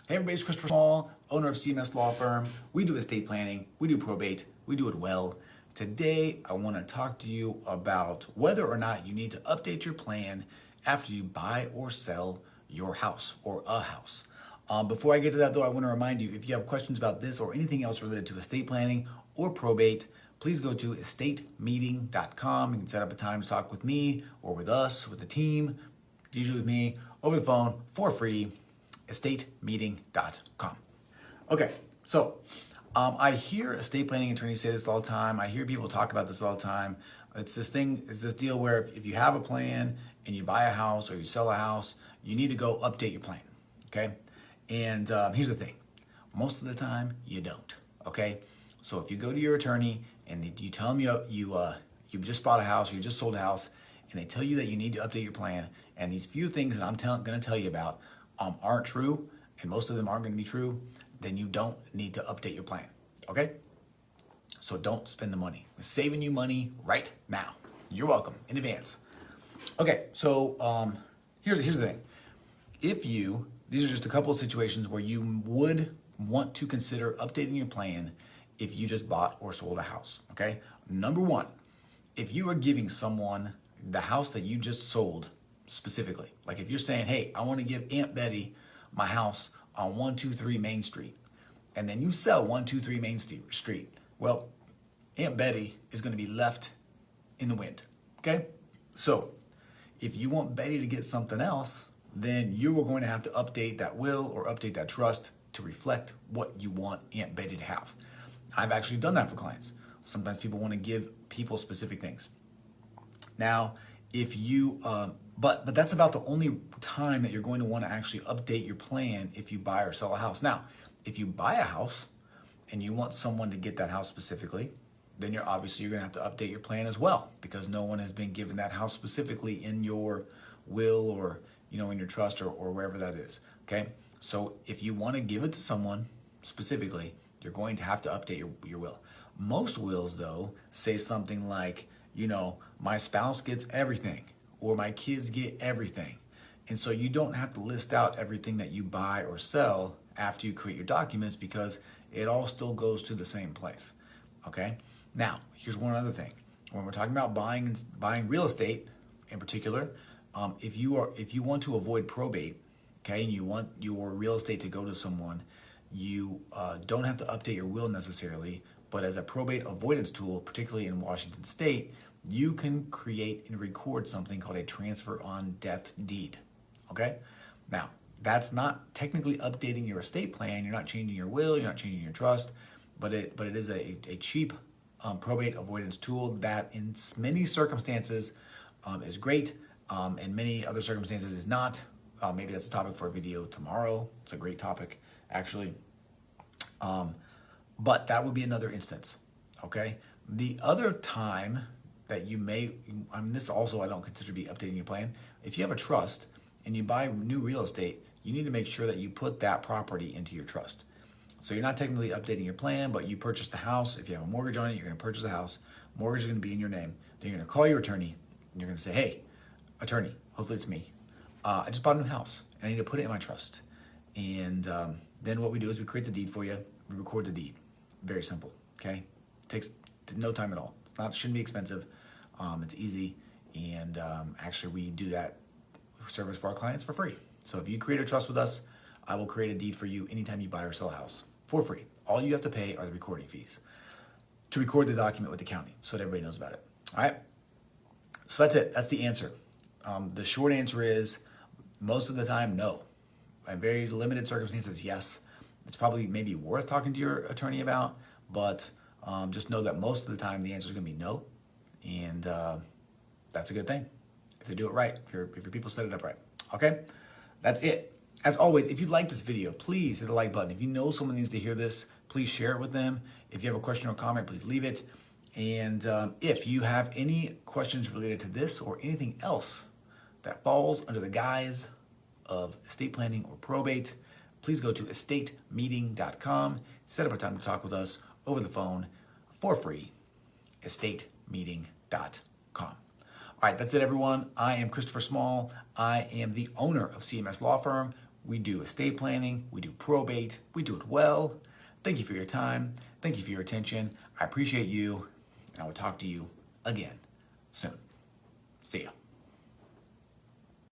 Hey everybody, it's Christopher Small, owner of CMS Law Firm. We do estate planning, we do probate, we do it well. Today, I want to talk to you about whether or not you need to update your plan after you buy or sell your house or a house. Before I get to that though, I want to remind you, if you have questions about this or anything else related to estate planning or probate, please go to estatemeeting.com. You can set up a time to talk with me or with us, with the team, usually with me, over the phone for free. estatemeeting.com. Okay, so I hear estate planning attorneys say this all the time. I hear people talk about this all the time. It's this deal where if you have a plan and you buy a house or you sell a house, you need to go update your plan, okay? And here's the thing. Most of the time, you don't, okay? So if you go to your attorney and you tell them you just bought a house or you just sold a house, and they tell you that you need to update your plan, and these few things that I'm going to tell you about aren't true, and most of them aren't going to be true, then you don't need to update your plan, okay? So don't spend the money. We're saving you money right now. You're welcome in advance. Okay, so here's the thing. These are just a couple of situations where you would want to consider updating your plan if you just bought or sold a house, okay? Number one, if you are giving someone the house that you just sold specifically, like if you're saying, hey, I want to give Aunt Betty my house on 123 Main Street, and then you sell 123 Main Street, well, Aunt Betty is going to be left in the wind, okay? So if you want Betty to get something else, then you are going to have to update that will or update that trust to reflect what you want Aunt Betty to have. I've actually done that for clients. Sometimes people want to give people specific things. Now, if you, but that's about the only time that you're going to want to actually update your plan if you buy or sell a house. Now, if you buy a house and you want someone to get that house specifically, then you're going to have to update your plan as well, because no one has been given that house specifically in your will or, in your trust or wherever that is, okay? So if you want to give it to someone specifically, you're going to have to update your will. Most wills, though, say something like, my spouse gets everything, or my kids get everything. And so you don't have to list out everything that you buy or sell after you create your documents, because it all still goes to the same place, okay? Now, here's one other thing. When we're talking about buying real estate in particular, if you want to avoid probate, okay, and you want your real estate to go to someone, you don't have to update your will necessarily, but as a probate avoidance tool, particularly in Washington State, you can create and record something called a transfer on death deed, okay? Now, that's not technically updating your estate plan. You're not changing your will, you're not changing your trust, but it is a cheap probate avoidance tool that in many circumstances is great, and many other circumstances is not. Maybe that's a topic for a video tomorrow. It's a great topic, actually. But that would be another instance, okay? The other time that you may, this also I don't consider to be updating your plan. If you have a trust and you buy new real estate, you need to make sure that you put that property into your trust. So you're not technically updating your plan, but you purchased the house. If you have a mortgage on it, you're going to purchase the house. Mortgage is going to be in your name. Then you're going to call your attorney and you're going to say, hey, attorney, hopefully it's me. I just bought a new house and I need to put it in my trust. And then what we do is we create the deed for you. We record the deed. Very simple, okay? Takes no time at all. Shouldn't be expensive. It's easy. And actually we do that service for our clients for free. So if you create a trust with us, I will create a deed for you anytime you buy or sell a house for free. All you have to pay are the recording fees to record the document with the county so that everybody knows about it. All right? So that's it. That's the answer. The short answer is most of the time, no. In very limited circumstances, yes. It's probably maybe worth talking to your attorney about, but just know that most of the time the answer is going to be no, and that's a good thing if they do it right, if your people set it up right. Okay, that's it. As always, if you like this video, please hit the like button. If you know someone needs to hear this, please share it with them. If you have a question or comment, please leave it. And if you have any questions related to this or anything else that falls under the guise of estate planning or probate, please go to estatemeeting.com. Set up a time to talk with us over the phone for free. estatemeeting.com. All right, that's it, everyone. I am Christopher Small. I am the owner of CMS Law Firm. We do estate planning, we do probate, we do it well. Thank you for your time. Thank you for your attention. I appreciate you, and I will talk to you again soon. See ya.